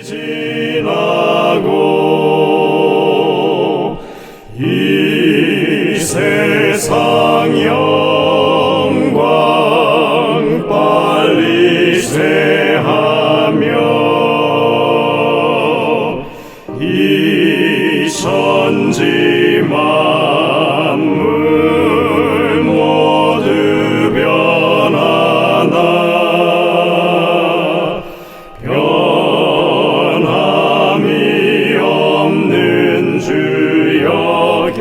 지나고 이 세상 영광 빨리 쇠하며 이 천지 만물 모두 변하나 변함이 없는 주여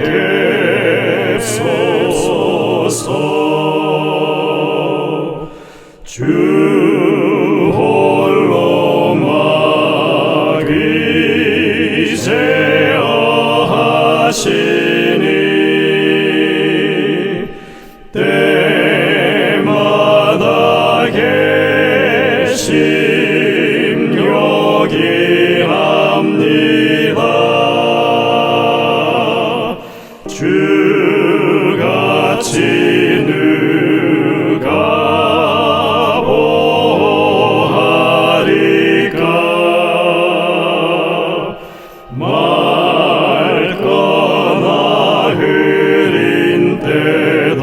객소서. 주 홀로 막의제어하시니 때마다 계심 여기합니다. 주같이 누가 보하리까. 맑거나 흐린 때도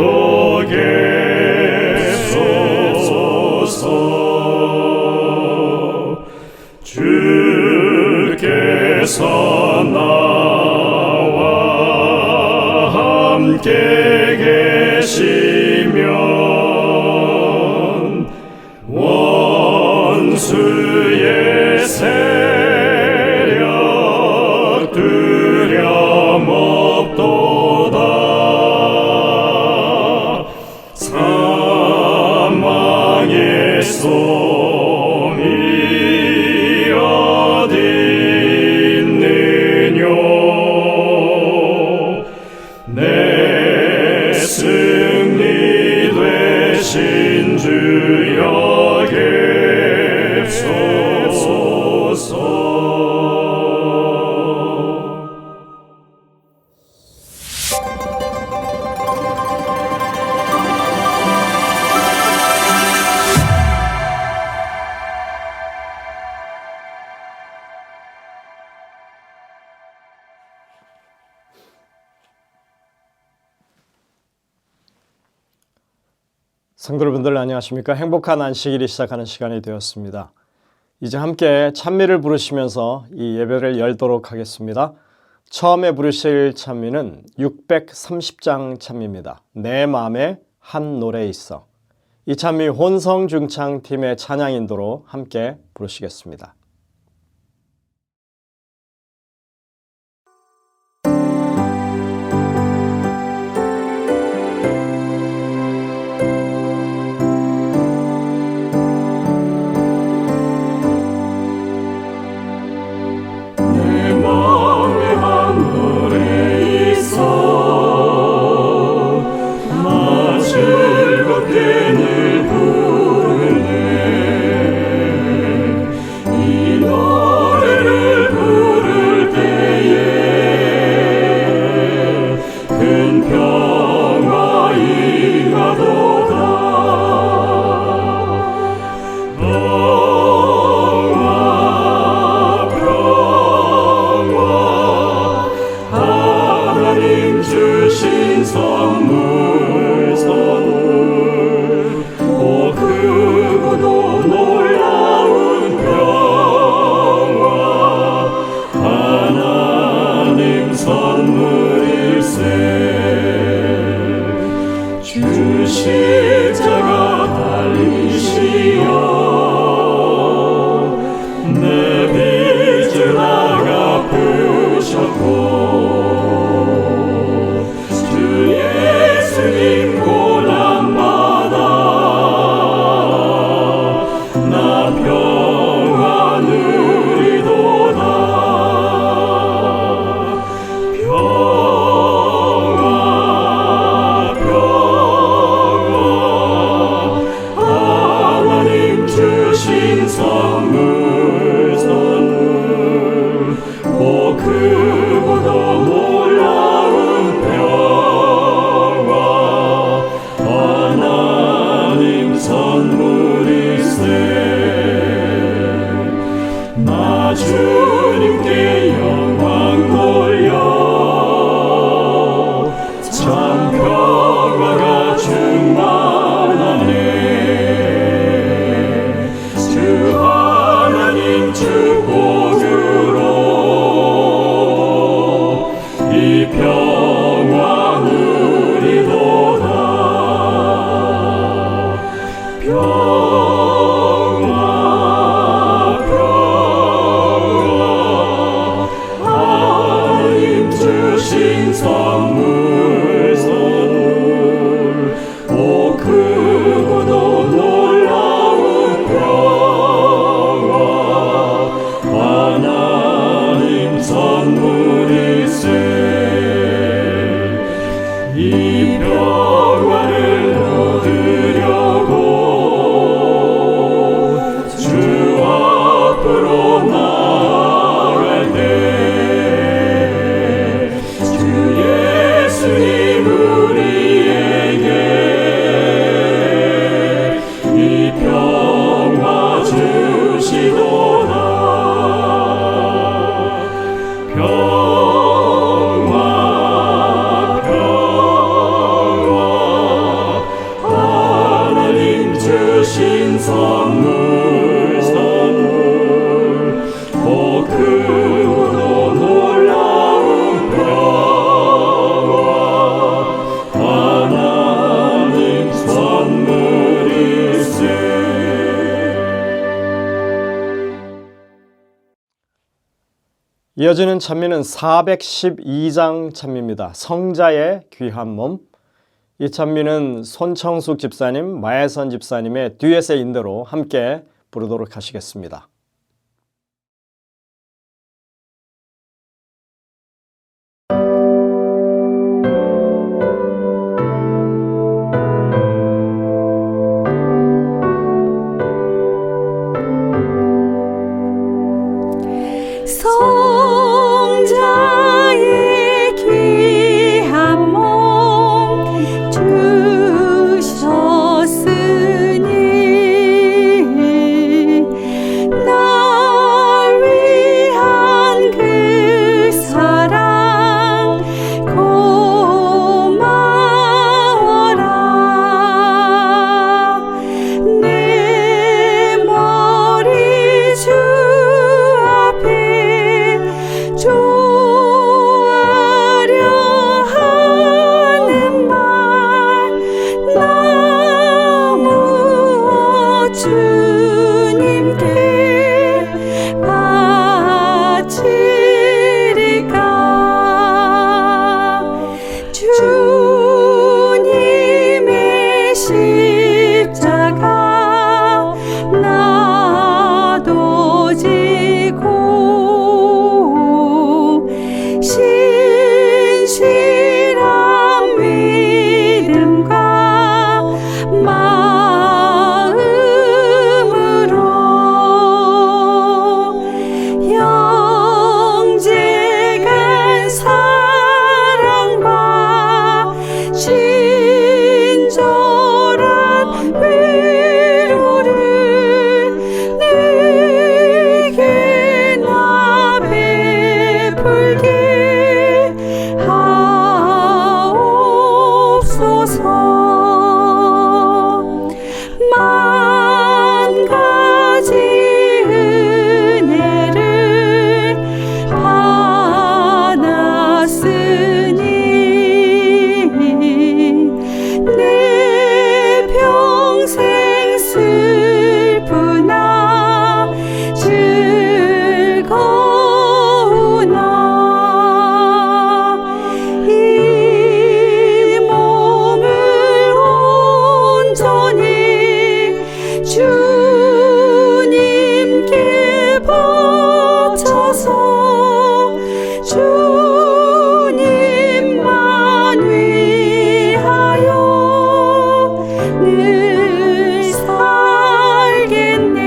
계소서. 주께서 나와 함께 계시면 원수의 세력 두려움 없도다. 사망의 솜이 어디 있느뇨. 내 승리 되신 주여 객소서. 성도 여러분들 안녕하십니까? 행복한 안식일이 시작하는 시간이 되었습니다. 이제 함께 찬미를 부르시면서 이 예배를 열도록 하겠습니다. 처음에 부르실 찬미는 630장 찬미입니다. 내 마음에 한 노래 있어. 이 찬미 혼성중창팀의 찬양 인도로 함께 부르시겠습니다. 즐겁게 늘 부르네. 주님께 영광 돌려 참 평화가 충만하네 주 하나님 축복으로 이 평화 누리도다 하나님 주신 선물 오 크고도 놀라운 평화 하나님 선물일세 이 평화를 얻으려고 주 앞으로 나아갈 때 주 예수님 우리에게 이 평화 주시도다 평화 하나님 주신 선물 오 크고도 놀라운 평화 하나님 선물일세 이어지는 찬미는 412장 찬미입니다. 성자의 귀한 몸. 이 찬미는 손청숙 집사님, 마혜선 집사님의 듀엣의 인도로 함께 부르도록 하시겠습니다. 성자의 귀한 몸 주셨으니 날 위한 그 사랑 고마워라 내 머리 주 앞에 좋아려 하는 말 나무 주님께 바치리까 주님의 십자가 나도 지고 신실한 믿음과 마음으로 영재간 사랑과 친절한 위로를 내게 나 베풀게 하옵소서 만 가지 은혜를 받았으니 내 평생 슬프나 즐거우나 이 몸을 온전히 주님께 바쳐서 주님만 위하여 늘 살겠네.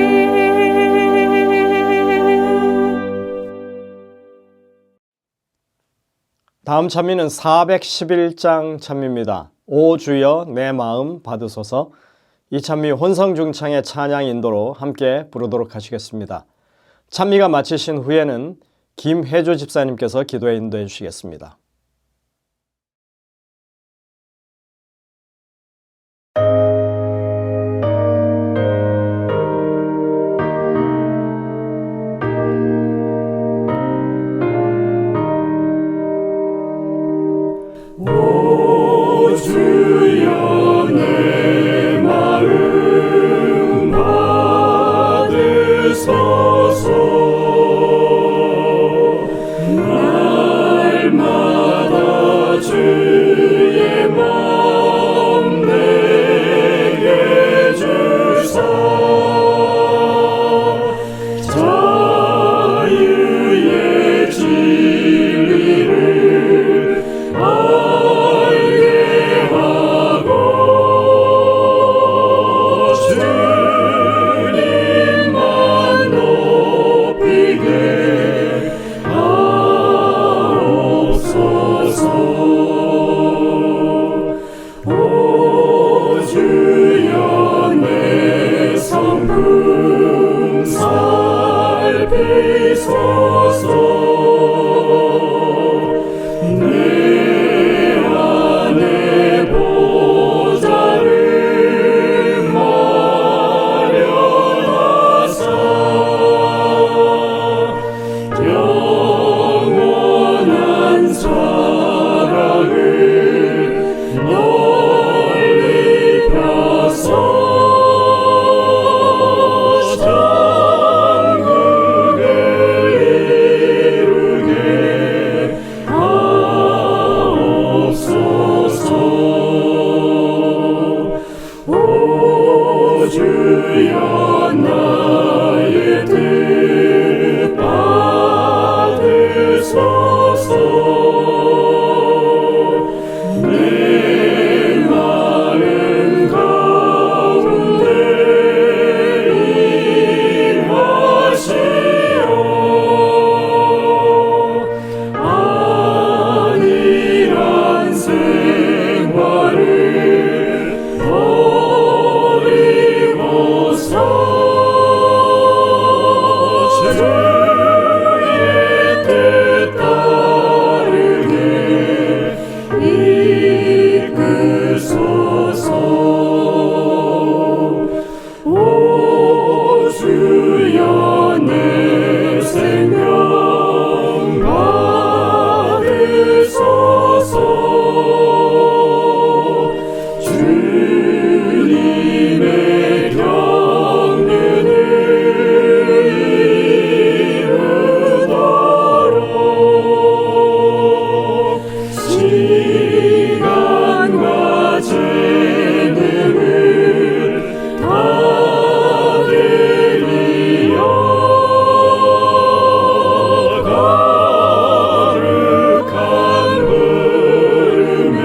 다음 찬미는 411장 찬미입니다. 오 주여 내 마음 받으소서. 이 찬미 혼성중창의 찬양 인도로 함께 부르도록 하시겠습니다. 찬미가 마치신 후에는 김혜조 집사님께서 기도에 인도해 주시겠습니다. 오 주여 내 마음 받으소서. 날마다 주의 맘 내게 주사 자유의 진리를 알게 하고 주님만 높이게 하옵소서. 오 주여 내 성품 살피소서. 내 안에 보좌를 마련하사 영원한 사랑을 널리 펴서 주여 나의 뜻 받으소서. 내 마음 가운데 임하시오. 안일한 생활을 주의 뜻 따르게 이끄소서. 오 주여 내 생명 받으소서. 주님의 경륜을 이루도록 시간과 재능을 다 드리어 거룩한 부름에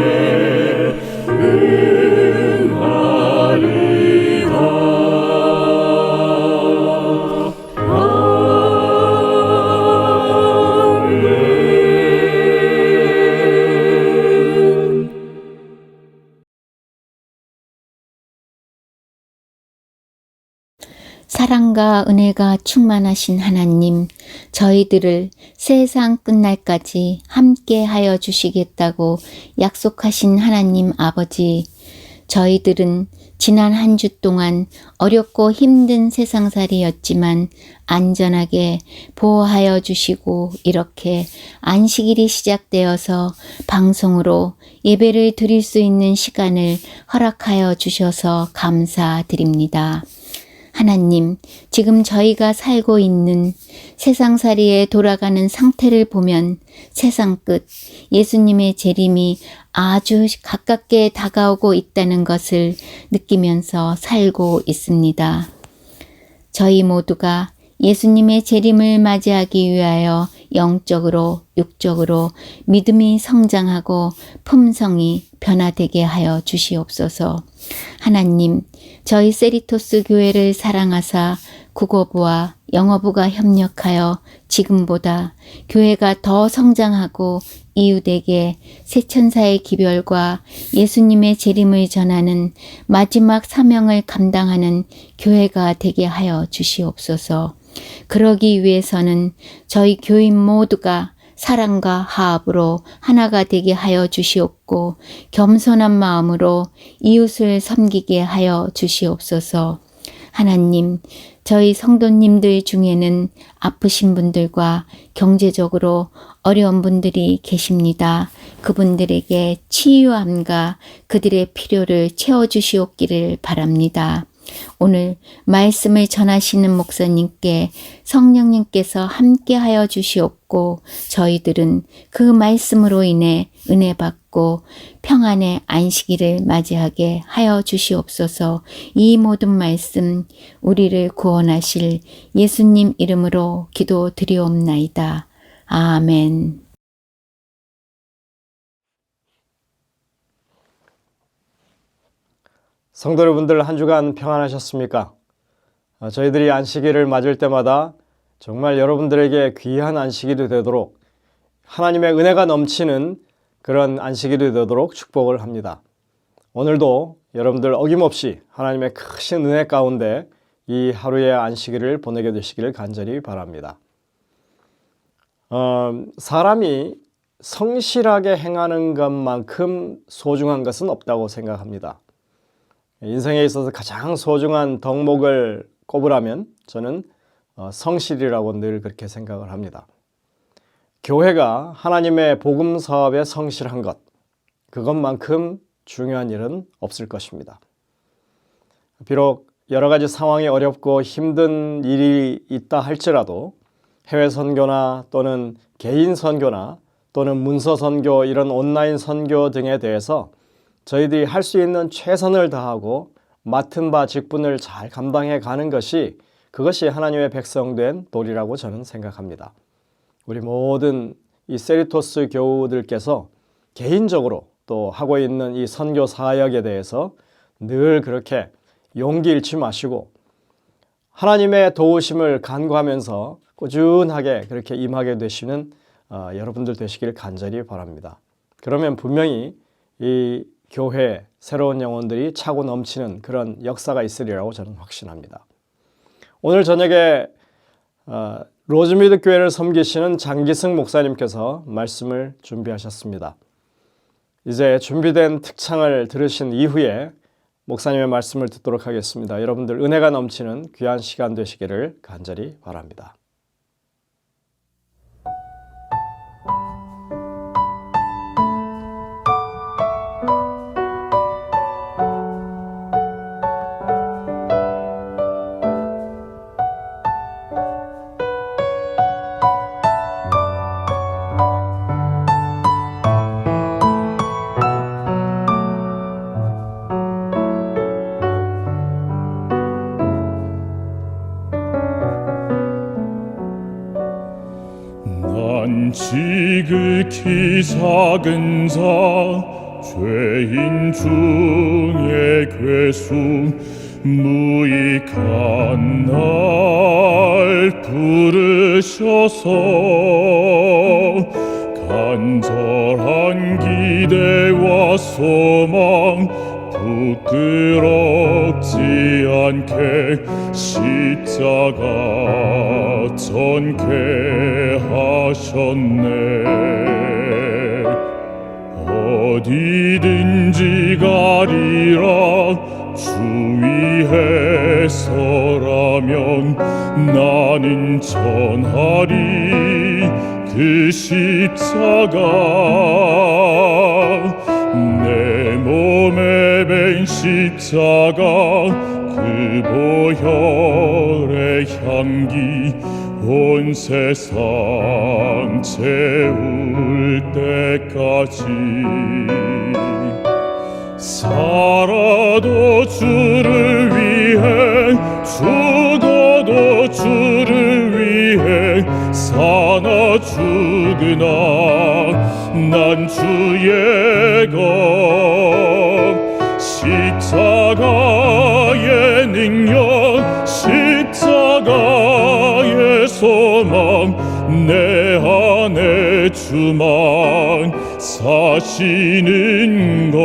사랑과 은혜가 충만하신 하나님, 저희들을 세상 끝날까지 함께 하여 주시겠다고 약속하신 하나님 아버지, 저희들은 지난 한 주 동안 어렵고 힘든 세상살이였지만 안전하게 보호하여 주시고 이렇게 안식일이 시작되어서 방송으로 예배를 드릴 수 있는 시간을 허락하여 주셔서 감사드립니다. 하나님, 지금 저희가 살고 있는 세상살이에 돌아가는 상태를 보면 세상 끝, 예수님의 재림이 아주 가깝게 다가오고 있다는 것을 느끼면서 살고 있습니다. 저희 모두가 예수님의 재림을 맞이하기 위하여 영적으로, 육적으로 믿음이 성장하고 품성이 변화되게 하여 주시옵소서. 하나님, 저희 세리토스 교회를 사랑하사 국어부와 영어부가 협력하여 지금보다 교회가 더 성장하고 이웃에게 새천사의 기별과 예수님의 재림을 전하는 마지막 사명을 감당하는 교회가 되게 하여 주시옵소서. 그러기 위해서는 저희 교인 모두가 사랑과 화합으로 하나가 되게 하여 주시옵고 겸손한 마음으로 이웃을 섬기게 하여 주시옵소서. 하나님, 저희 성도님들 중에는 아프신 분들과 경제적으로 어려운 분들이 계십니다. 그분들에게 치유함과 그들의 필요를 채워주시옵기를 바랍니다. 오늘 말씀을 전하시는 목사님께 성령님께서 함께하여 주시옵고 저희들은 그 말씀으로 인해 은혜 받고 평안의 안식일을 맞이하게 하여 주시옵소서. 이 모든 말씀 우리를 구원하실 예수님 이름으로 기도드리옵나이다. 아멘. 성도 여러분들 한 주간 평안하셨습니까? 저희들이 안식일을 맞을 때마다 정말 여러분들에게 귀한 안식일이 되도록 하나님의 은혜가 넘치는 그런 안식일이 되도록 축복을 합니다. 오늘도 여러분들 어김없이 하나님의 크신 은혜 가운데 이 하루의 안식일을 보내게 되시기를 간절히 바랍니다. 사람이 성실하게 행하는 것만큼 소중한 것은 없다고 생각합니다. 인생에 있어서 가장 소중한 덕목을 꼽으라면 저는 성실이라고 늘 그렇게 생각을 합니다. 교회가 하나님의 복음 사업에 성실한 것, 그것만큼 중요한 일은 없을 것입니다. 비록 여러 가지 상황이 어렵고 힘든 일이 있다 할지라도 해외 선교나 또는 개인 선교나 또는 문서 선교, 이런 온라인 선교 등에 대해서 저희들이 할 수 있는 최선을 다하고 맡은 바 직분을 잘 감당해 가는 것이, 그것이 하나님의 백성된 도리라고 저는 생각합니다. 우리 모든 이 세리토스 교우들께서 개인적으로 또 하고 있는 이 선교 사역에 대해서 늘 그렇게 용기 잃지 마시고 하나님의 도우심을 간구하면서 꾸준하게 그렇게 임하게 되시는 여러분들 되시길 간절히 바랍니다. 그러면 분명히 이 교회 새로운 영혼들이 차고 넘치는 그런 역사가 있으리라고 저는 확신합니다. 오늘 저녁에 로즈미드 교회를 섬기시는 장기승 목사님께서 말씀을 준비하셨습니다. 이제 준비된 특창을 들으신 이후에 목사님의 말씀을 듣도록 하겠습니다. 여러분들 은혜가 넘치는 귀한 시간 되시기를 간절히 바랍니다. 난 지극히 작은 자 죄인 중에 괴수 무익한 날 부르셔서 간절한 기대와 소망 부끄럽지 않게 십자가 전케 하셨네. 어디든지 가리라 주 위에 서라면 나는 전하리 그 십자가. 내 몸에 밴 십자가 그 보혈의 향기 온 세상 채울 때까지 살아도 주를 위해 죽어도 주를 위해 사나 죽으나 난 주의 것 십자가의 능력 십자가의 소망 내 안에 주만 사시는 것.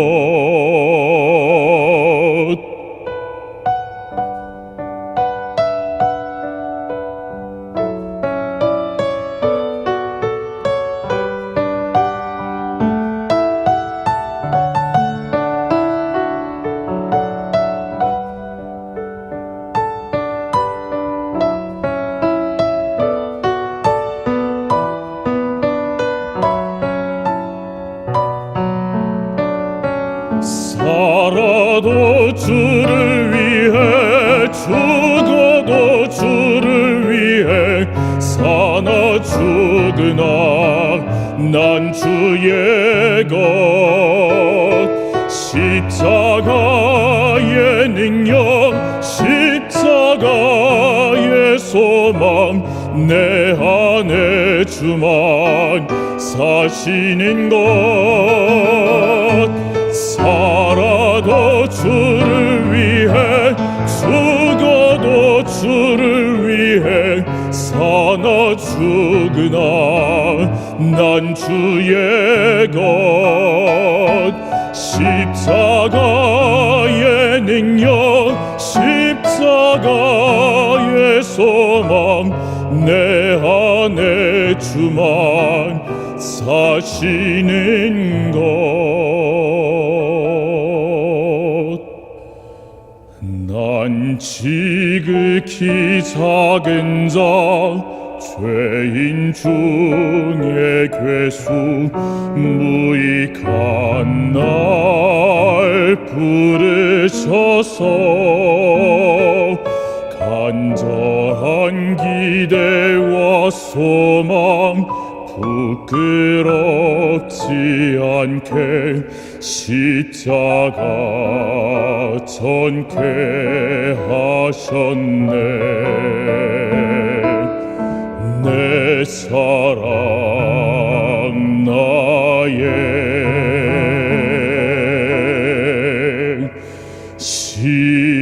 죽으나 난 주의 것 십자가의 능력 십자가의 소망 내 안에 주만 사시는 것 살아도 주를 위해 죽어도 주를 위해 사나 죽으나 난 주의 것 십자가의 능력 십자가의 소망 내 안에 주만 사시는 것 난 지극히 작은 자 죄인 중에 괴수 무익한 날 부르셔서 간절한 기대와 소망 부끄럽지 않게 십자가 전케 하셨네 내 사랑 나의 십자가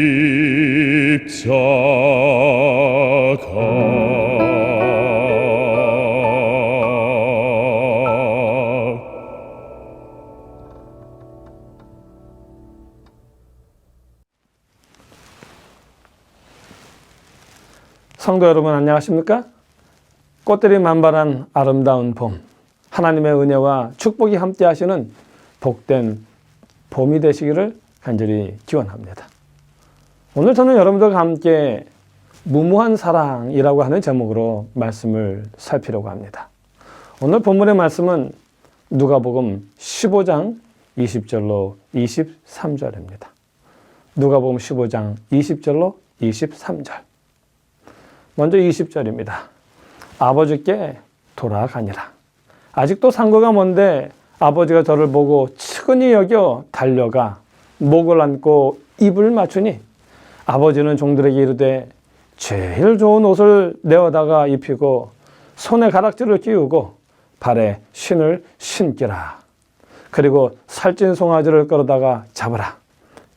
성도 여러분 안녕하십니까? 꽃들이 만발한 아름다운 봄, 하나님의 은혜와 축복이 함께 하시는 복된 봄이 되시기를 간절히 기원합니다. 오늘 저는 여러분들과 함께 무모한 사랑이라고 하는 제목으로 말씀을 살피려고 합니다. 오늘 본문의 말씀은 누가복음 15장 20절로 23절입니다. 누가복음 15장 20절로 23절. 먼저 20절입니다. 아버지께 돌아가니라. 아직도 상고가 먼데 아버지가 저를 보고 측은히 여겨 달려가 목을 안고 입을 맞추니 아버지는 종들에게 이르되 제일 좋은 옷을 내어다가 입히고 손에 가락지를 끼우고 발에 신을 신기라. 그리고 살찐 송아지를 끌어다가 잡으라.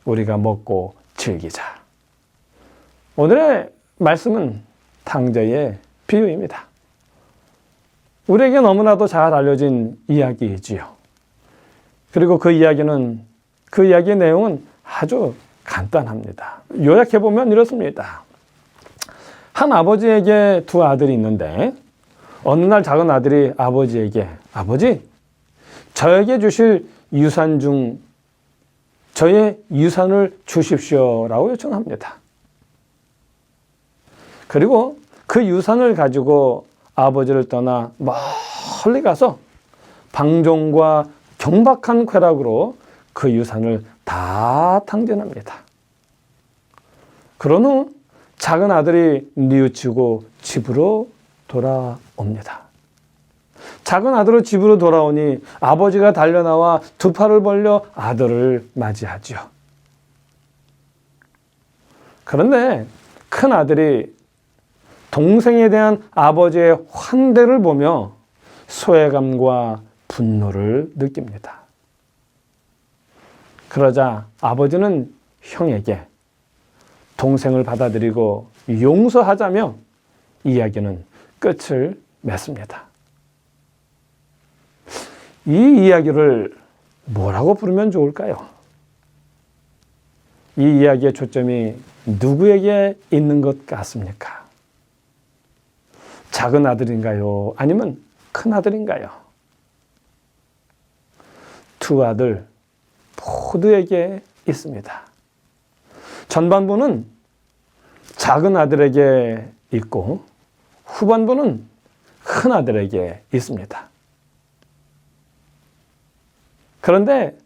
우리가 먹고 즐기자. 오늘의 말씀은 탕자의 비유입니다. 우리에게 너무나도 잘 알려진 이야기이지요. 그리고 그 이야기의 내용은 아주 간단합니다. 요약해보면 이렇습니다. 한 아버지에게 두 아들이 있는데 어느 날 작은 아들이 아버지에게 아버지, 저에게 주실 유산 중 저의 유산을 주십시오라고 요청합니다. 그리고 그 유산을 가지고 아버지를 떠나 멀리 가서 방종과 경박한 쾌락으로 그 유산을 다 탕진합니다. 그런 후 작은 아들이 뉘우치고 집으로 돌아옵니다. 작은 아들은 집으로 돌아오니 아버지가 달려나와 두 팔을 벌려 아들을 맞이하지요. 그런데 큰 아들이 동생에 대한 아버지의 환대를 보며 소외감과 분노를 느낍니다. 그러자 아버지는 형에게 동생을 받아들이고 용서하자며 이야기는 끝을 맺습니다. 이 이야기를 뭐라고 부르면 좋을까요? 이 이야기의 초점이 누구에게 있는 것 같습니까? 작은 아들인가요? 아니면 큰 아들인가요? 두 아들 모두에게 있습니다. 전반부는 작은 아들에게 있고 후반부는 큰 아들에게 있습니다. 그런데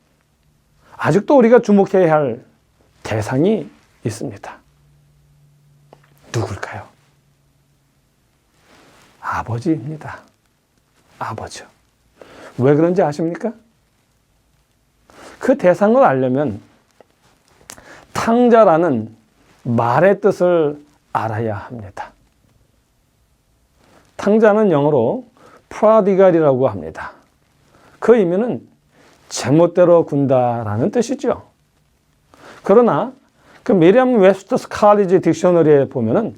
아직도 우리가 주목해야 할 대상이 있습니다. 누굴까요? 아버지입니다. 아버지. 왜 그런지 아십니까? 그 대상을 알려면 탕자라는 말의 뜻을 알아야 합니다. 탕자는 영어로 prodigal이라고 합니다. 그 의미는 제멋대로 군다라는 뜻이죠. 그러나 그 메리엄 웹스터스 칼리지 딕셔너리에 보면은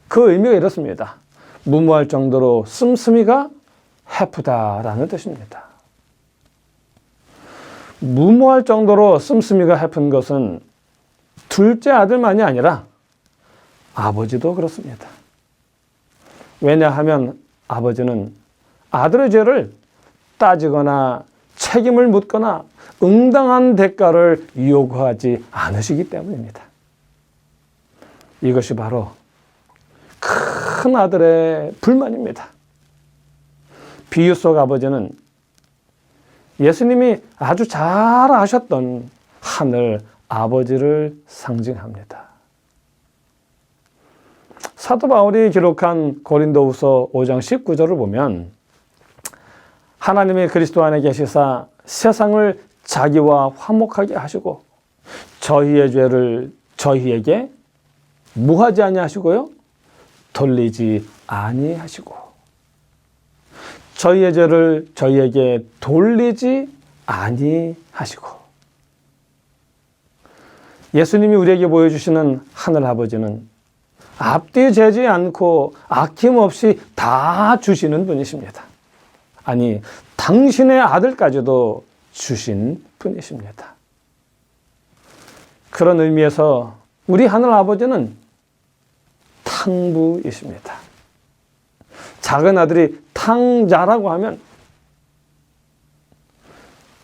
그 의미가 이렇습니다. 무모할 정도로 씀씀이가 해프다라는 뜻입니다. 무모할 정도로 씀씀이가 해픈 것은 둘째 아들만이 아니라 아버지도 그렇습니다. 왜냐하면 아버지는 아들의 죄를 따지거나 책임을 묻거나 응당한 대가를 요구하지 않으시기 때문입니다. 이것이 바로 큰 아들의 불만입니다. 비유 속 아버지는 예수님이 아주 잘 아셨던 하늘 아버지를 상징합니다. 사도 바울이 기록한 고린도후서 5장 19절을 보면 하나님의 그리스도 안에 계시사 세상을 자기와 화목하게 하시고 저희의 죄를 저희에게 무하지 아니하시고요 돌리지 아니하시고 저희의 죄를 저희에게 돌리지 아니하시고 예수님이 우리에게 보여주시는 하늘 아버지는 앞뒤 재지 않고 아낌없이 다 주시는 분이십니다. 아니, 당신의 아들까지도 주신 분이십니다. 그런 의미에서 우리 하늘 아버지는 탕부이십니다. 작은 아들이 탕자라고 하면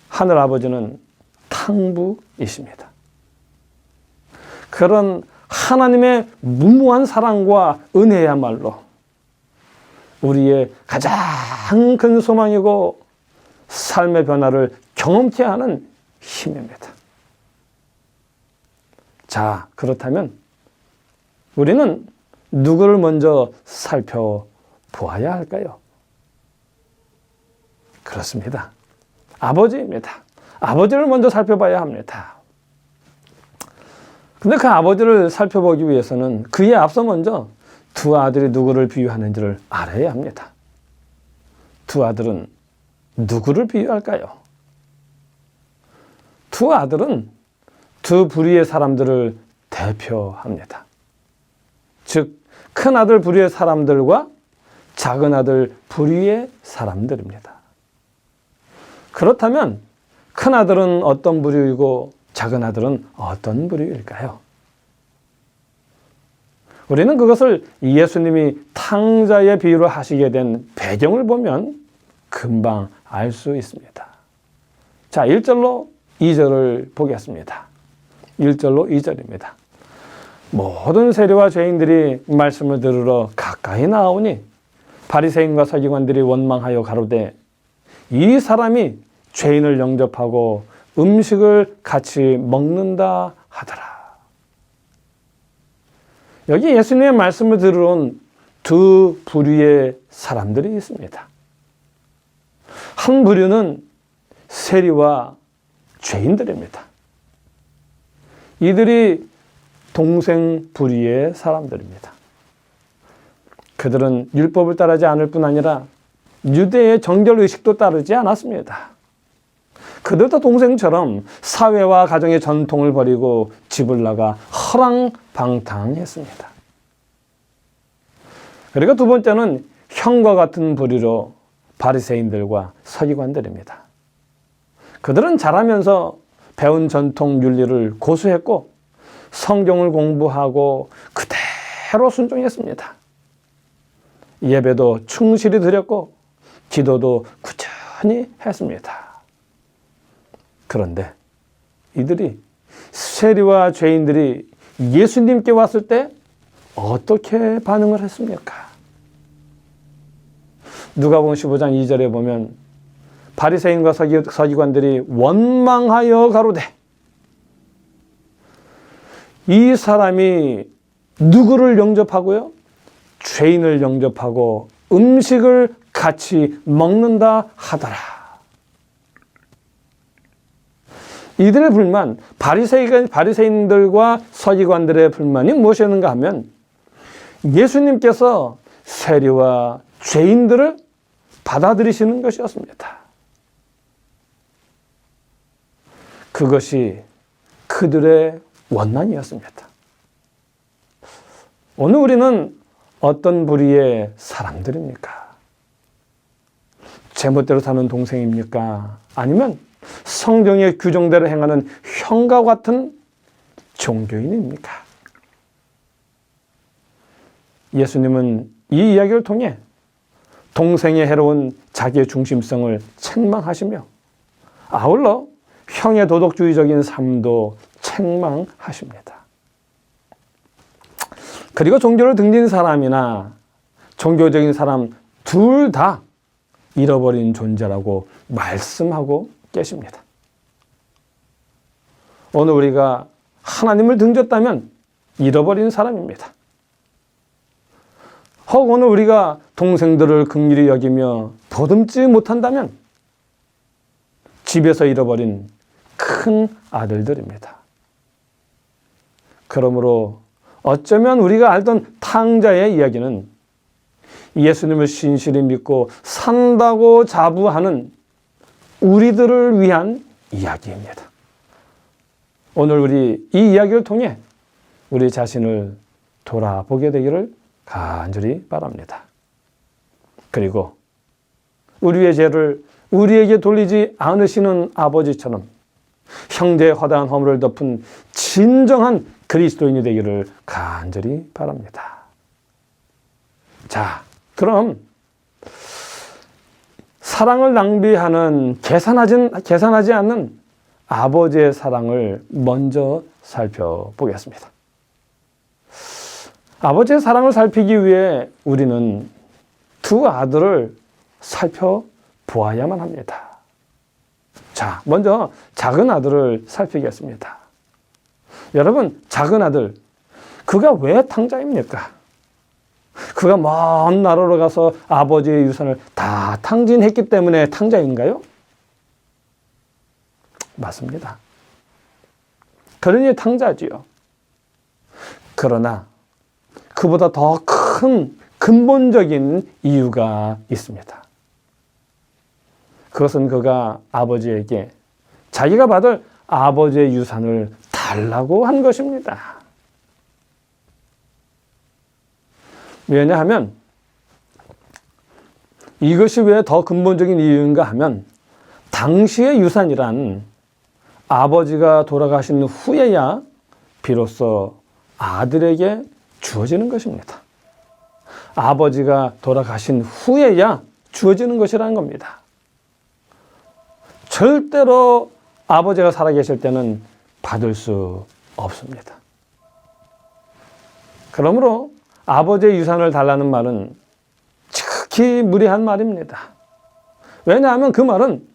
하늘 아버지는 탕부이십니다. 그런 하나님의 무모한 사랑과 은혜야말로 우리의 가장 큰 소망이고 삶의 변화를 경험케 하는 힘입니다. 자, 그렇다면 우리는 누구를 먼저 살펴보아야 할까요? 그렇습니다. 아버지입니다. 아버지를 먼저 살펴봐야 합니다. 근데 그 아버지를 살펴보기 위해서는 그에 앞서 먼저 두 아들이 누구를 비유하는지를 알아야 합니다. 두 아들은 누구를 비유할까요? 두 아들은 두 부류의 사람들을 대표합니다. 즉, 큰 아들 부류의 사람들과 작은 아들 부류의 사람들입니다. 그렇다면 큰 아들은 어떤 부류이고 작은 아들은 어떤 부류일까요? 우리는 그것을 예수님이 탕자의 비유를 하시게 된 배경을 보면 금방 알 수 있습니다. 자, 1절로 2절을 보겠습니다. 1절로 2절입니다. 모든 세리와 죄인들이 말씀을 들으러 가까이 나오니 바리새인과 서기관들이 원망하여 가로되 이 사람이 죄인을 영접하고 음식을 같이 먹는다 하더라. 여기 예수님의 말씀을 들으러 온 두 부류의 사람들이 있습니다. 한 부류는 세리와 죄인들입니다. 이들이 동생 부류의 사람들입니다. 그들은 율법을 따르지 않을 뿐 아니라 유대의 정결의식도 따르지 않았습니다. 그들도 동생처럼 사회와 가정의 전통을 버리고 집을 나가 허랑방탕했습니다. 그리고 두 번째는 형과 같은 부류로 바리새인들과 서기관들입니다. 그들은 자라면서 배운 전통 윤리를 고수했고 성경을 공부하고 그대로 순종했습니다. 예배도 충실히 드렸고 기도도 꾸준히 했습니다. 그런데 이들이 세리와 죄인들이 예수님께 왔을 때 어떻게 반응을 했습니까? 누가복음 15장 2절에 보면 바리새인과 서기관들이 원망하여 가로되 이 사람이 누구를 영접하고요? 죄인을 영접하고 음식을 같이 먹는다 하더라. 이들의 불만, 바리새인들과 서기관들의 불만이 무엇이었는가 하면 예수님께서 세리와 죄인들을 받아들이시는 것이었습니다. 그것이 그들의 원망이었습니다. 오늘 우리는 어떤 부류의 사람들입니까? 제멋대로 사는 동생입니까? 아니면 성경의 규정대로 행하는 형과 같은 종교인입니까? 예수님은 이 이야기를 통해 동생의 해로운 자기의 중심성을 책망하시며 아울러 형의 도덕주의적인 삶도 책망하십니다. 그리고 종교를 등진 사람이나 종교적인 사람 둘 다 잃어버린 존재라고 말씀하고 계십니다. 오늘 우리가 하나님을 등졌다면 잃어버린 사람입니다. 혹 오늘 우리가 동생들을 긍휼히 여기며 보듬지 못한다면 집에서 잃어버린 큰 아들들입니다. 그러므로 어쩌면 우리가 알던 탕자의 이야기는 예수님을 신실히 믿고 산다고 자부하는 우리들을 위한 이야기입니다. 오늘 우리 이 이야기를 통해 우리 자신을 돌아보게 되기를 간절히 바랍니다. 그리고 우리의 죄를 우리에게 돌리지 않으시는 아버지처럼 형제의 허다한 허물을 덮은 진정한 그리스도인이 되기를 간절히 바랍니다. 자, 그럼 사랑을 낭비하는 계산하지 않는 아버지의 사랑을 먼저 살펴보겠습니다. 아버지의 사랑을 살피기 위해 우리는 두 아들을 살펴보아야만 합니다. 자, 먼저 작은 아들을 살피겠습니다. 여러분, 작은 아들, 그가 왜 탕자입니까? 그가 먼 나라로 가서 아버지의 유산을 다 탕진했기 때문에 탕자인가요? 맞습니다. 그러니 탕자지요. 그러나 그보다 더 큰 근본적인 이유가 있습니다. 그것은 그가 아버지에게 자기가 받을 아버지의 유산을 달라고 한 것입니다. 왜냐하면 이것이 왜 더 근본적인 이유인가 하면 당시의 유산이란 아버지가 돌아가신 후에야 비로소 아들에게 주어지는 것입니다. 아버지가 돌아가신 후에야 주어지는 것이라는 겁니다. 절대로 아버지가 살아계실 때는 받을 수 없습니다. 그러므로 아버지의 유산을 달라는 말은 지극히 무리한 말입니다. 왜냐하면 그 말은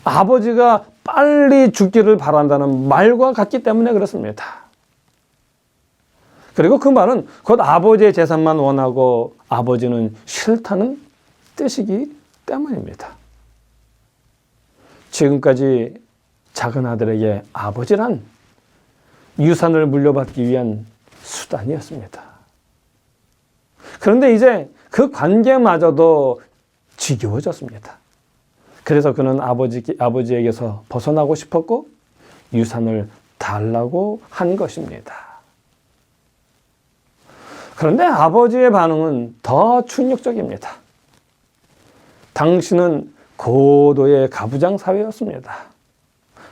아버지가 빨리 죽기를 바란다는 말과 같기 때문에 그렇습니다. 그리고 그 말은 곧 아버지의 재산만 원하고 아버지는 싫다는 뜻이기 때문입니다. 지금까지 작은 아들에게 아버지란 유산을 물려받기 위한 수단이었습니다. 그런데 이제 그 관계마저도 지겨워졌습니다. 그래서 그는 아버지에게서 벗어나고 싶었고 유산을 달라고 한 것입니다. 그런데 아버지의 반응은 더 충격적입니다. 당신은 고도의 가부장 사회였습니다.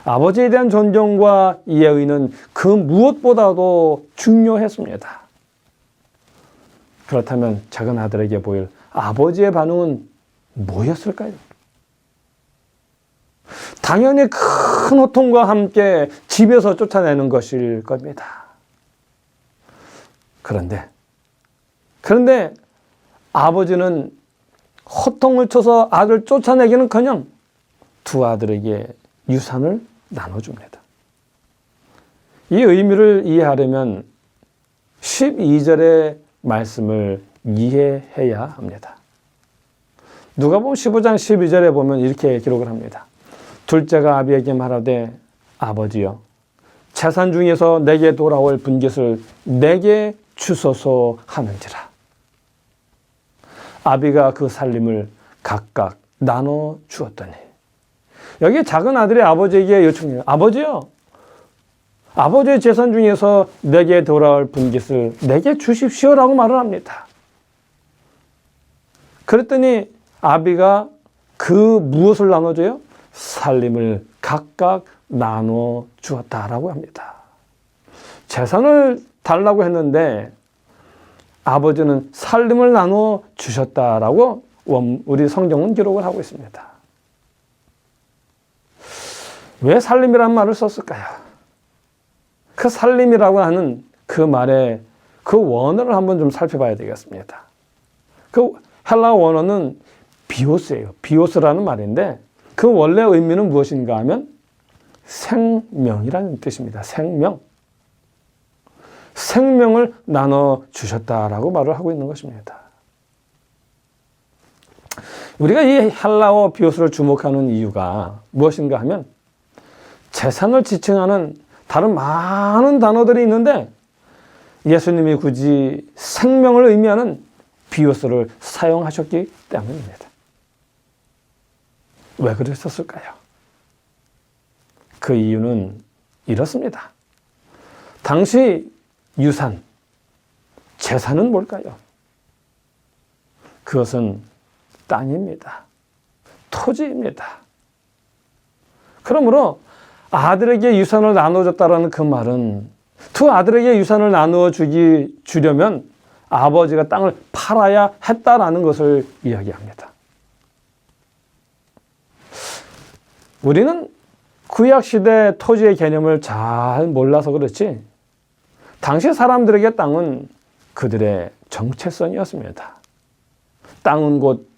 아버지에 대한 존경과 예의는 그 무엇보다도 중요했습니다. 그렇다면 작은 아들에게 보일 아버지의 반응은 뭐였을까요? 당연히 큰 호통과 함께 집에서 쫓아내는 것일 겁니다. 그런데 아버지는 호통을 쳐서 아들을 쫓아내기는커녕 두 아들에게 유산을 나눠줍니다. 이 의미를 이해하려면 12절의 말씀을 이해해야 합니다. 누가복음 15장 12절에 보면 이렇게 기록을 합니다. 둘째가 아비에게 말하되 아버지여 재산 중에서 내게 돌아올 분깃을 내게 주소서 하는지라. 아비가 그 살림을 각각 나눠 주었더니. 여기 작은 아들이 아버지에게 요청해요. 아버지요, 아버지의 재산 중에서 내게 돌아올 분깃을 내게 주십시오라고 말을 합니다. 그랬더니 아비가 그 무엇을 나눠줘요? 살림을 각각 나눠 주었다라고 합니다. 재산을 달라고 했는데 아버지는 살림을 나눠 주셨다라고 우리 성경은 기록을 하고 있습니다. 왜 살림이라는 말을 썼을까요? 그 살림이라고 하는 그 말의 그 원어를 한번 좀 살펴봐야 되겠습니다. 그 헬라 원어는 비오스예요. 비오스라는 말인데 그 원래 의미는 무엇인가 하면 생명이라는 뜻입니다. 생명. 생명을 나눠 주셨다라고 말을 하고 있는 것입니다. 우리가 이 헬라어 비오스를 주목하는 이유가 무엇인가 하면 재산을 지칭하는 다른 많은 단어들이 있는데 예수님이 굳이 생명을 의미하는 비오스를 사용하셨기 때문입니다. 왜 그랬었을까요? 그 이유는 이렇습니다. 당시 유산, 재산은 뭘까요? 그것은 땅입니다. 토지입니다. 그러므로 아들에게 유산을 나눠줬다라는 그 말은 두 아들에게 유산을 나누어 주려면 아버지가 땅을 팔아야 했다라는 것을 이야기합니다. 우리는 구약시대 토지의 개념을 잘 몰라서 그렇지 당시 사람들에게 땅은 그들의 정체성이었습니다. 땅은 곧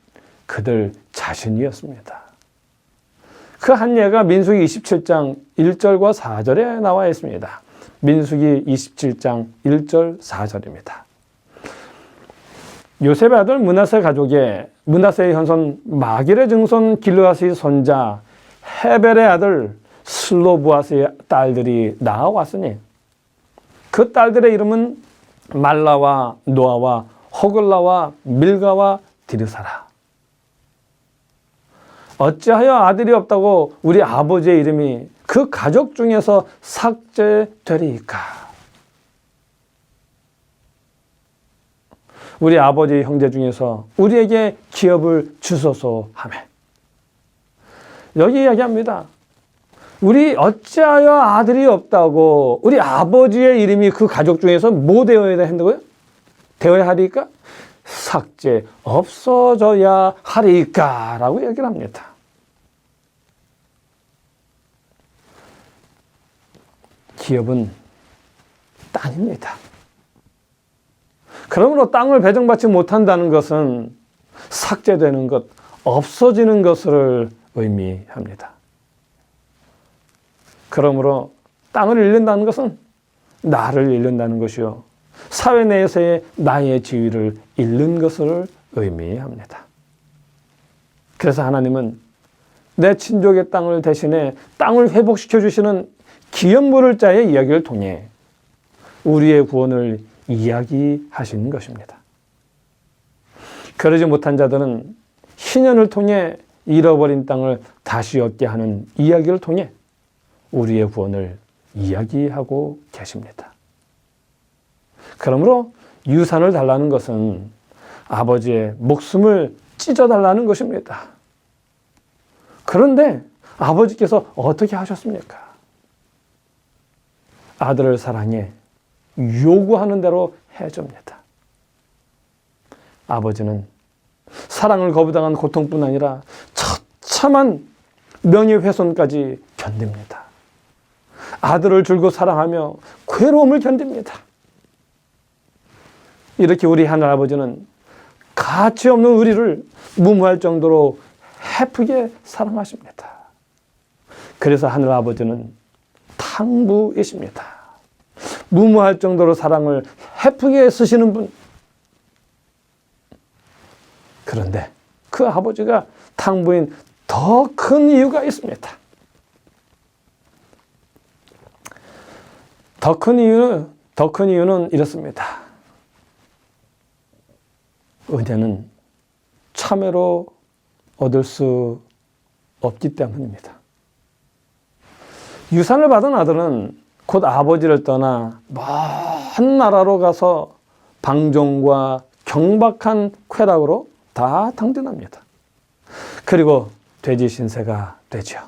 그들 자신이었습니다. 그 한 예가 민수기 27장 1절과 4절에 나와 있습니다. 민수기 27장 1절 4절입니다. 요셉의 아들 므낫세 가족의 므낫세의 현손 마길의 증손 길르앗의 손자 헤벨의 아들 슬로브앗의 딸들이 나아왔으니 그 딸들의 이름은 말라와 노아와 호글라와 밀가와 디르사라. 어찌하여 아들이 없다고 우리 아버지의 이름이 그 가족 중에서 삭제되리이까? 우리 아버지의 형제 중에서 우리에게 기업을 주소서 하매. 여기 이야기합니다. 우리 어찌하여 아들이 없다고 우리 아버지의 이름이 그 가족 중에서 뭐 되어야 한다고요? 되어야 하리까? 삭제, 없어져야 하리까? 라고 얘기를 합니다. 기업은 땅입니다. 그러므로 땅을 배정받지 못한다는 것은 삭제되는 것, 없어지는 것을 의미합니다. 그러므로 땅을 잃는다는 것은 나를 잃는다는 것이요, 사회 내에서의 나의 지위를 잃는 것을 의미합니다. 그래서 하나님은 내 친족의 땅을 대신에 땅을 회복시켜 주시는 기업 물을 자의 이야기를 통해 우리의 구원을 이야기하시는 것입니다. 그러지 못한 자들은 희년을 통해 잃어버린 땅을 다시 얻게 하는 이야기를 통해 우리의 구원을 이야기하고 계십니다. 그러므로 유산을 달라는 것은 아버지의 목숨을 찢어달라는 것입니다. 그런데 아버지께서 어떻게 하셨습니까? 아들을 사랑해 요구하는 대로 해줍니다. 아버지는 사랑을 거부당한 고통뿐 아니라 처참한 명예훼손까지 견딥니다. 아들을 줄곧 사랑하며 괴로움을 견딥니다. 이렇게 우리 하늘 아버지는 가치 없는 우리를 무모할 정도로 헤프게 사랑하십니다. 그래서 하늘 아버지는 탕부이십니다. 무모할 정도로 사랑을 헤프게 쓰시는 분. 그런데 그 그 아버지가 당부인 더 큰 이유가 있습니다. 더 큰 이유는 이렇습니다. 은혜는 참회로 얻을 수 없기 때문입니다. 유산을 받은 아들은 곧 아버지를 떠나 먼 나라로 가서 방종과 경박한 쾌락으로 다 당진합니다. 그리고 돼지 신세가 되죠.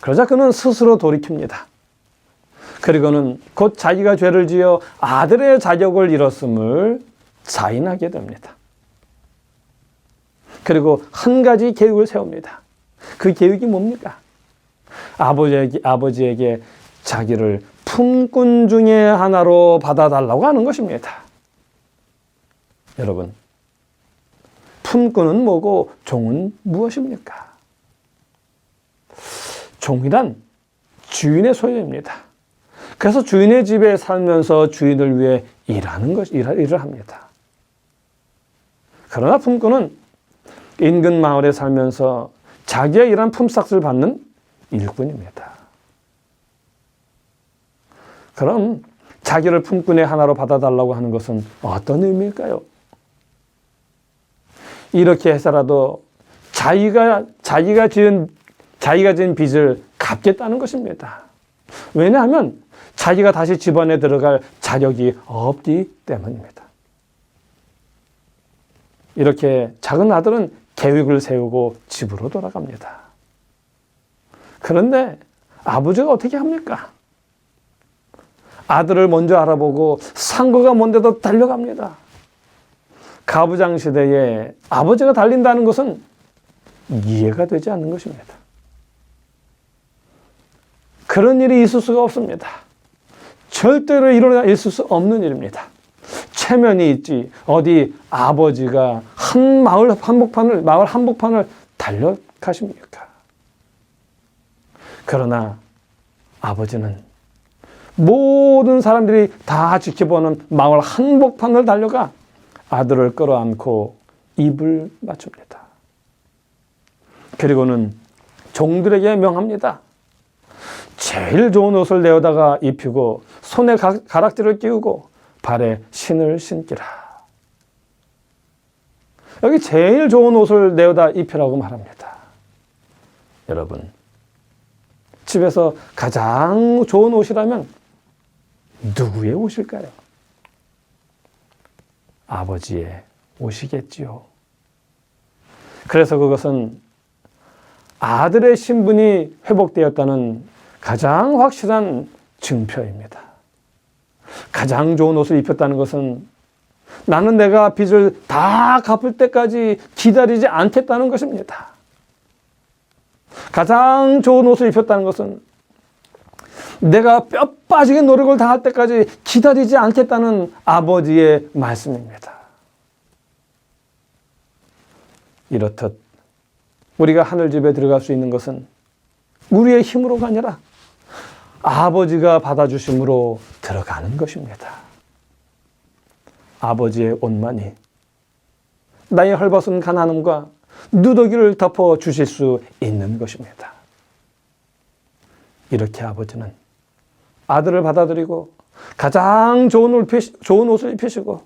그러자 그는 스스로 돌이킵니다. 그리고는 곧 자기가 죄를 지어 아들의 자격을 잃었음을 자인하게 됩니다. 그리고 한 가지 계획을 세웁니다. 그 계획이 뭡니까? 아버지에게 자기를 품꾼 중에 하나로 받아달라고 하는 것입니다. 여러분, 품꾼은 뭐고 종은 무엇입니까? 종이란 주인의 소유입니다. 그래서 주인의 집에 살면서 주인을 위해 일을 합니다. 그러나 품꾼은 인근 마을에 살면서 자기의 일한 품삯을 받는 일꾼입니다. 그럼 자기를 품꾼의 하나로 받아달라고 하는 것은 어떤 의미일까요? 이렇게 해서라도 자기가 지은 빚을 갚겠다는 것입니다. 왜냐하면 자기가 다시 집안에 들어갈 자격이 없기 때문입니다. 이렇게 작은 아들은 계획을 세우고 집으로 돌아갑니다. 그런데 아버지가 어떻게 합니까? 아들을 먼저 알아보고 상고가 뭔데도 달려갑니다. 가부장 시대에 아버지가 달린다는 것은 이해가 되지 않는 것입니다. 그런 일이 있을 수가 없습니다. 절대로 있을 수 없는 일입니다. 체면이 있지 어디 아버지가 마을 한복판을 달려가십니까? 그러나 아버지는 모든 사람들이 다 지켜보는 마을 한복판을 달려가 아들을 끌어안고 입을 맞춥니다. 그리고는 종들에게 명합니다. 제일 좋은 옷을 내어다가 입히고 손에 가락지를 끼우고 발에 신을 신기라. 여기 제일 좋은 옷을 내어다 입히라고 말합니다. 여러분, 집에서 가장 좋은 옷이라면 누구의 옷일까요? 아버지의 옷이겠지요. 그래서 그것은 아들의 신분이 회복되었다는 가장 확실한 증표입니다. 가장 좋은 옷을 입혔다는 것은 나는 내가 빚을 다 갚을 때까지 기다리지 않겠다는 것입니다. 가장 좋은 옷을 입혔다는 것은 내가 뼈 빠지게 노력을 다할 때까지 기다리지 않겠다는 아버지의 말씀입니다. 이렇듯 우리가 하늘집에 들어갈 수 있는 것은 우리의 힘으로가 아니라 아버지가 받아주심으로 들어가는 것입니다. 아버지의 옷만이 나의 헐벗은 가난함과 누더기를 덮어 주실 수 있는 것입니다. 이렇게 아버지는 아들을 받아들이고 가장 좋은 옷을 입히시고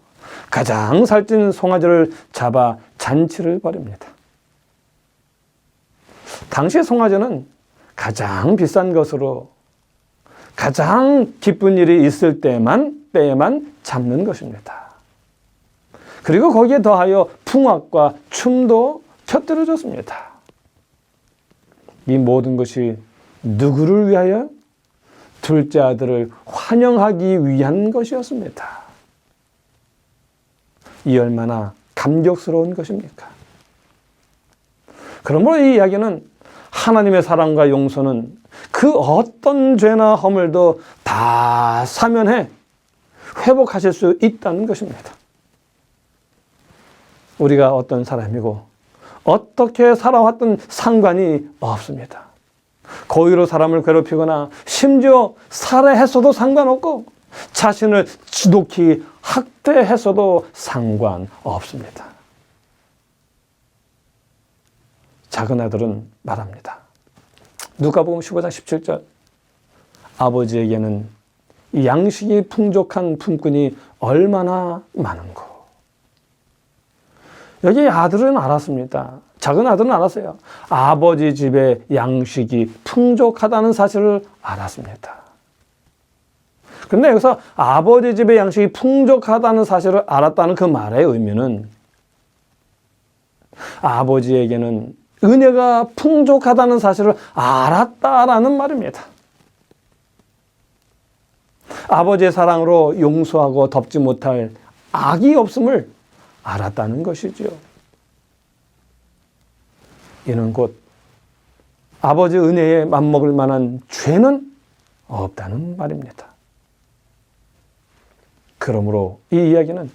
가장 살찐 송아지를 잡아 잔치를 벌입니다. 당시 송아지는 가장 비싼 것으로 가장 기쁜 일이 있을 때에만 잡는 것입니다. 그리고 거기에 더하여 풍악과 춤도 곁들여졌습니다. 이 모든 것이 누구를 위하여? 둘째 아들을 환영하기 위한 것이었습니다. 이 얼마나 감격스러운 것입니까? 그러므로 이 이야기는 하나님의 사랑과 용서는 그 어떤 죄나 허물도 다 사면해 회복하실 수 있다는 것입니다. 우리가 어떤 사람이고 어떻게 살아왔던 상관이 없습니다. 고의로 사람을 괴롭히거나 심지어 살해했어도 상관없고 자신을 지독히 학대했어도 상관없습니다. 작은 아들은 말합니다. 누가복음 15장 17절. 아버지에게는 이 양식이 풍족한 품꾼이 얼마나 많은고. 여기 아들은 알았습니다. 작은 아들은 알았어요. 아버지 집에 양식이 풍족하다는 사실을 알았습니다. 근데 여기서 아버지 집에 양식이 풍족하다는 사실을 알았다는 그 말의 의미는 아버지에게는 은혜가 풍족하다는 사실을 알았다라는 말입니다. 아버지의 사랑으로 용서하고 덮지 못할 악이 없음을 알았다는 것이지요. 이는 곧 아버지 은혜에 맞먹을 만한 죄는 없다는 말입니다. 그러므로 이 이야기는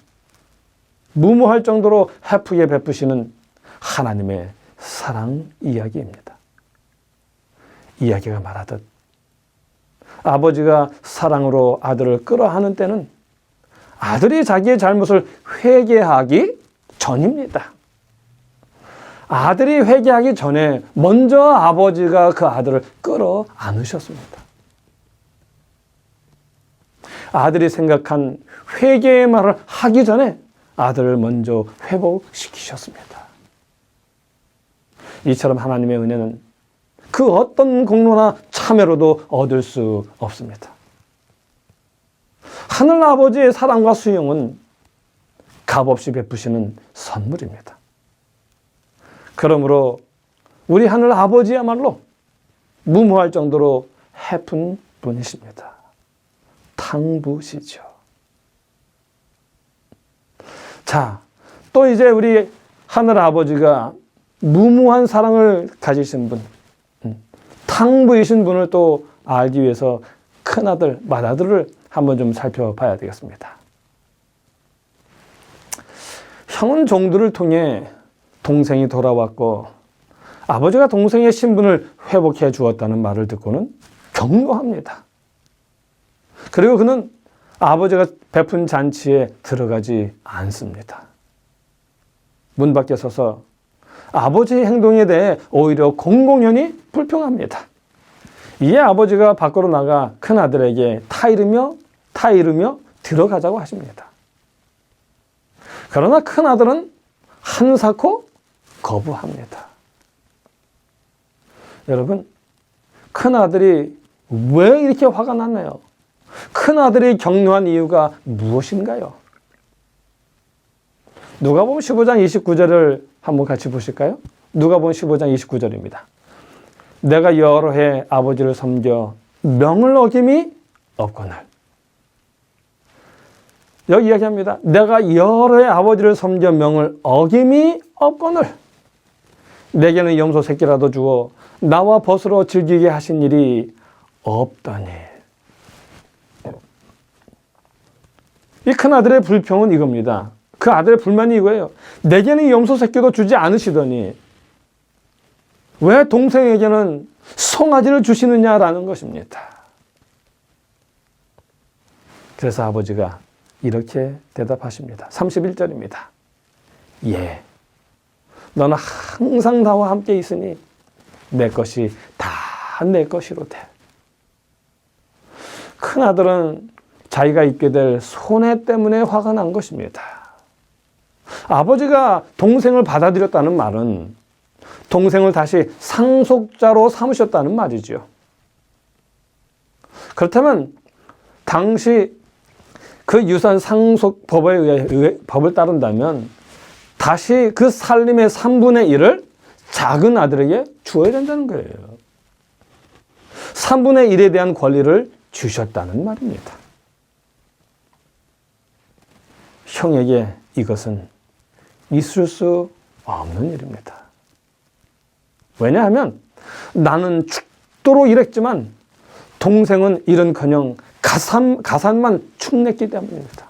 무모할 정도로 헤프게 베푸시는 하나님의 사랑 이야기입니다. 이야기가 말하듯 아버지가 사랑으로 아들을 끌어하는 때는 아들이 자기의 잘못을 회개하기 전입니다. 아들이 회개하기 전에 먼저 아버지가 그 아들을 끌어 안으셨습니다. 아들이 생각한 회개의 말을 하기 전에 아들을 먼저 회복시키셨습니다. 이처럼 하나님의 은혜는 그 어떤 공로나 참여로도 얻을 수 없습니다. 하늘 아버지의 사랑과 수용은 값없이 베푸시는 선물입니다. 그러므로 우리 하늘 아버지야말로 무모할 정도로 해픈 분이십니다. 탕부시죠. 자, 또 이제 우리 하늘 아버지가 무모한 사랑을 가지신 분, 탕부이신 분을 또 알기 위해서 큰아들, 맏아들을 한번 좀 살펴봐야 되겠습니다. 형은 종들을 통해 동생이 돌아왔고 아버지가 동생의 신분을 회복해 주었다는 말을 듣고는 격노합니다. 그리고 그는 아버지가 베푼 잔치에 들어가지 않습니다. 문 밖에 서서 아버지의 행동에 대해 오히려 공공연히 불평합니다. 이에 아버지가 밖으로 나가 큰아들에게 타이르며 들어가자고 하십니다. 그러나 큰아들은 한사코 거부합니다. 여러분, 큰아들이 왜 이렇게 화가 났나요? 큰아들이 격노한 이유가 무엇인가요? 누가복음 15장 29절을 한번 같이 보실까요? 누가복음 15장 29절입니다. 내가 여러 해 아버지를 섬겨 명을 어김이 없거늘. 여기 이야기합니다. 내가 여러 해 아버지를 섬겨 명을 어김이 없거늘. 내게는 염소 새끼라도 주어 나와 벗으로 즐기게 하신 일이 없다니. 이 큰아들의 불평은 이겁니다. 그 아들의 불만이 이거예요. 내게는 염소 새끼도 주지 않으시더니 왜 동생에게는 송아지를 주시느냐라는 것입니다. 그래서 아버지가 이렇게 대답하십니다. 31절입니다. 예, 너는 항상 나와 함께 있으니 내 것이 다 내 것이로되. 큰아들은 자기가 입게 될 손해 때문에 화가 난 것입니다. 아버지가 동생을 받아들였다는 말은 동생을 다시 상속자로 삼으셨다는 말이죠. 그렇다면 당시 그 유산 상속 법에 의해 법을 따른다면 다시 그 살림의 3분의 1을 작은 아들에게 주어야 된다는 거예요. 3분의 1에 대한 권리를 주셨다는 말입니다. 형에게 이것은 있을 수 없는 일입니다. 왜냐하면 나는 죽도록 일했지만 동생은 일은커녕 가산만 축냈기 때문입니다.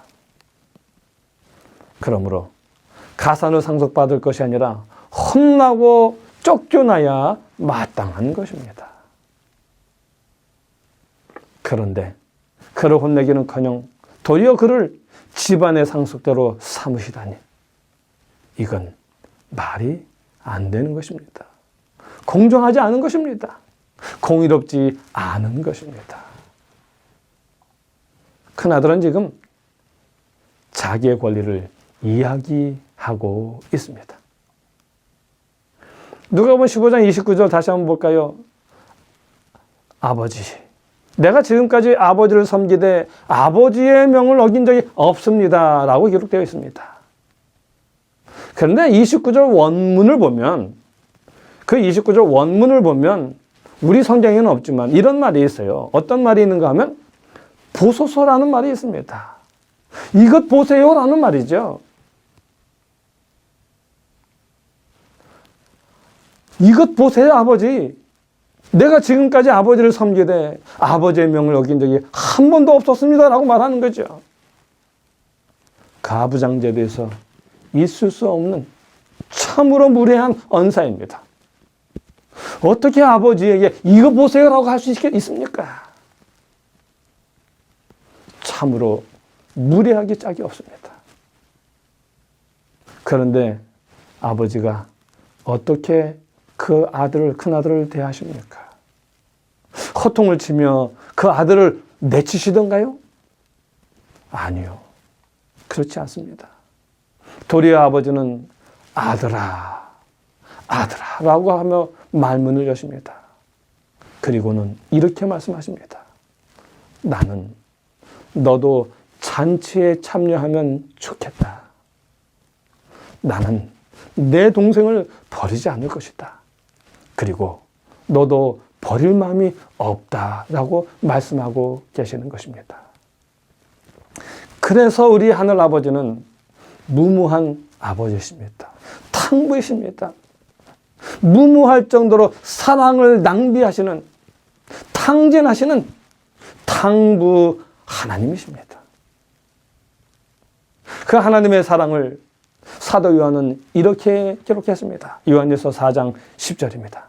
그러므로 가산을 상속받을 것이 아니라 혼나고 쫓겨나야 마땅한 것입니다. 그런데 그를 혼내기는커녕 도리어 그를 집안의 상속대로 삼으시다니 이건 말이 안 되는 것입니다. 공정하지 않은 것입니다. 공의롭지 않은 것입니다. 큰아들은 지금 자기의 권리를 이야기하고 있습니다. 누가복음 15장 29절 다시 한번 볼까요? 아버지, 내가 지금까지 아버지를 섬기되 아버지의 명을 어긴 적이 없습니다 라고 기록되어 있습니다. 그런데 29절 원문을 보면, 그 29절 원문을 보면 우리 성경에는 없지만 이런 말이 있어요. 어떤 말이 있는가 하면 보소서라는 말이 있습니다. 이것 보세요라는 말이죠. 이것 보세요, 아버지. 내가 지금까지 아버지를 섬기되 아버지의 명을 어긴 적이 한 번도 없었습니다 라고 말하는 거죠. 가부장제도에서 있을 수 없는 참으로 무례한 언사입니다. 어떻게 아버지에게 이거 보세요라고 할 수 있습니까? 참으로 무례하기 짝이 없습니다. 그런데 아버지가 어떻게 그 아들을, 큰아들을 대하십니까? 호통을 치며 그 아들을 내치시던가요? 아니요. 그렇지 않습니다. 도리어 아버지는 아들아, 아들아 라고 하며 말문을 여십니다. 그리고는 이렇게 말씀하십니다. 나는 너도 잔치에 참여하면 좋겠다. 나는 내 동생을 버리지 않을 것이다. 그리고 너도 버릴 마음이 없다라고 말씀하고 계시는 것입니다. 그래서 우리 하늘 아버지는 무무한 아버지십니다. 탕부이십니다. 무무할 정도로 사랑을 낭비하시는, 탕진하시는 탕부 하나님이십니다. 그 하나님의 사랑을 사도 요한은 이렇게 기록했습니다. 요한일서 4장 10절입니다.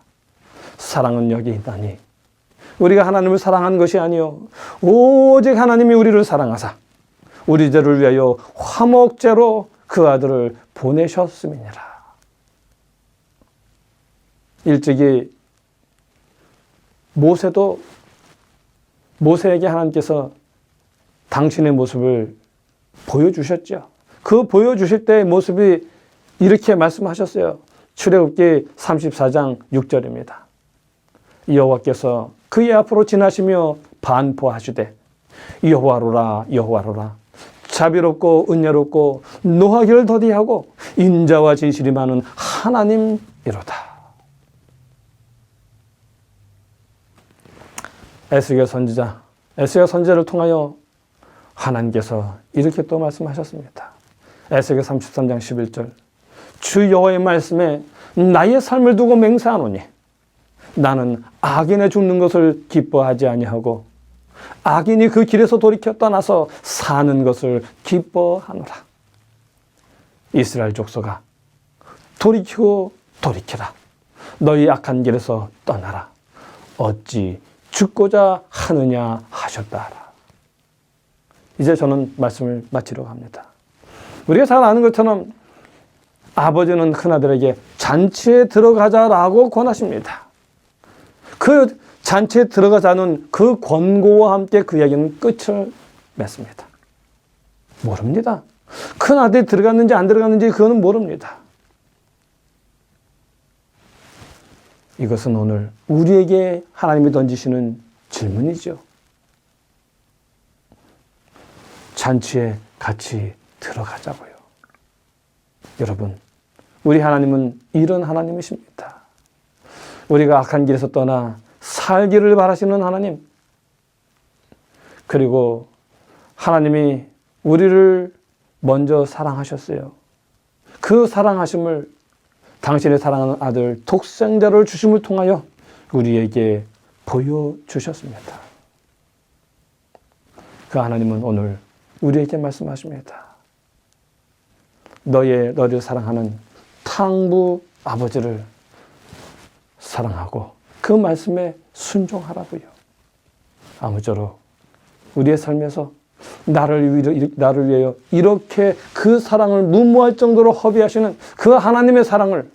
사랑은 여기 있다니 우리가 하나님을 사랑한 것이 아니요 오직 하나님이 우리를 사랑하사 우리 죄를 위하여 화목제로 그 아들을 보내셨음이니라. 일찍이 모세에게 하나님께서 당신의 모습을 보여주셨죠. 그 보여주실 때의 모습이 이렇게 말씀하셨어요. 출애굽기 34장 6절입니다. 여호와께서 그의 앞으로 지나시며 반포하시되 여호와로라 여호와로라 자비롭고 은혜롭고 노하기를 더디하고 인자와 진실이 많은 하나님이로다. 에스겔 선지자를 통하여 하나님께서 이렇게 또 말씀하셨습니다. 에스겔 33장 11절 주 여호와의 말씀에 나의 삶을 두고 맹세하노니 나는 악인의 죽는 것을 기뻐하지 아니하고 악인이 그 길에서 돌이켜 떠나서 사는 것을 기뻐하노라. 이스라엘 족속아 돌이키라. 너희 악한 길에서 떠나라. 어찌 죽고자 하느냐 하셨다라. 이제 저는 말씀을 마치려고 합니다. 우리가 잘 아는 것처럼 아버지는 큰아들에게 잔치에 들어가자라고 권하십니다. 그 잔치에 들어가자는 그 권고와 함께 그 이야기는 끝을 맺습니다. 모릅니다. 큰아들이 들어갔는지 안 들어갔는지 그거는 모릅니다. 이것은 오늘 우리에게 하나님이 던지시는 질문이죠. 잔치에 같이 들어가자고요. 여러분, 우리 하나님은 이런 하나님이십니다. 우리가 악한 길에서 떠나 살기를 바라시는 하나님, 그리고 하나님이 우리를 먼저 사랑하셨어요. 그 사랑하심을 당신의 사랑하는 아들 독생자를 주심을 통하여 우리에게 보여주셨습니다. 그 하나님은 오늘 우리에게 말씀하십니다. 너를 사랑하는 탕부 아버지를 사랑하고 그 말씀에 순종하라고요. 아무쪼록 우리의 삶에서 나를 위하여 이렇게 그 사랑을 무모할 정도로 허비하시는 그 하나님의 사랑을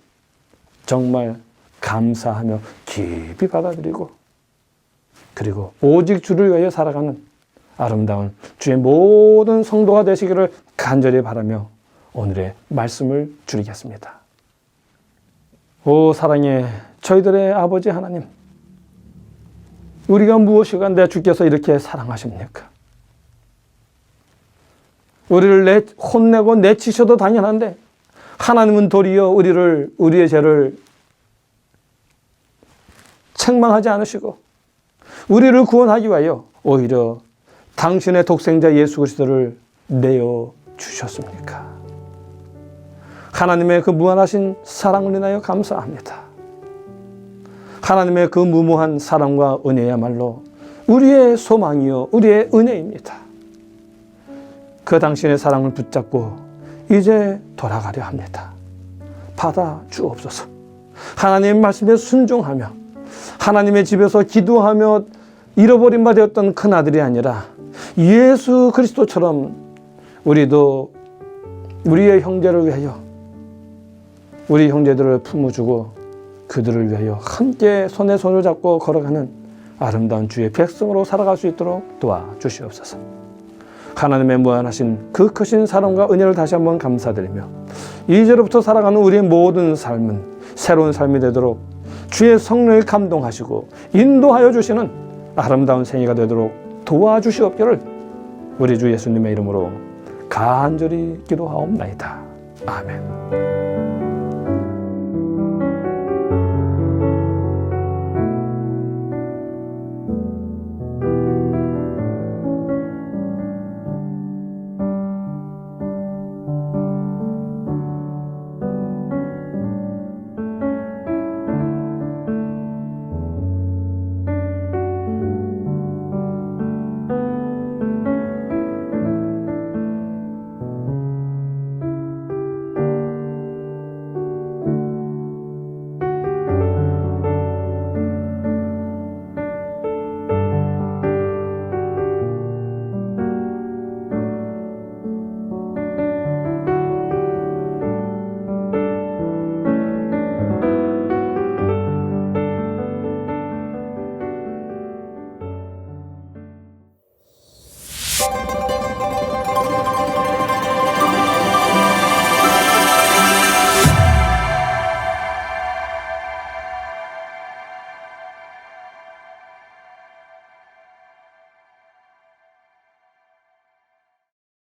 정말 감사하며 깊이 받아들이고 그리고 오직 주를 위하여 살아가는 아름다운 주의 모든 성도가 되시기를 간절히 바라며 오늘의 말씀을 줄이겠습니다. 오 사랑의 저희들의 아버지 하나님, 우리가 무엇이간데 주께서 이렇게 사랑하십니까? 우리를 혼내고 내치셔도 당연한데 하나님은 도리어 우리의 죄를 책망하지 않으시고 우리를 구원하기 위하여 오히려 당신의 독생자 예수 그리스도를 내어 주셨습니까? 하나님의 그 무한하신 사랑을 인하여 감사합니다. 하나님의 그 무모한 사랑과 은혜야말로 우리의 소망이요 우리의 은혜입니다. 그 당신의 사랑을 붙잡고 이제 돌아가려 합니다. 받아 주옵소서. 하나님의 말씀에 순종하며 하나님의 집에서 기도하며 잃어버린 바 되었던 큰 아들이 아니라 예수 그리스도처럼 우리도 우리의 형제를 위하여 우리 형제들을 품어주고 그들을 위하여 함께 손에 손을 잡고 걸어가는 아름다운 주의 백성으로 살아갈 수 있도록 도와주시옵소서. 하나님의 무한하신 그 크신 사랑과 은혜를 다시 한번 감사드리며 이제로부터 살아가는 우리의 모든 삶은 새로운 삶이 되도록 주의 성령을 감동하시고 인도하여 주시는 아름다운 생애가 되도록 도와주시옵기를 우리 주 예수님의 이름으로 간절히 기도하옵나이다. 아멘.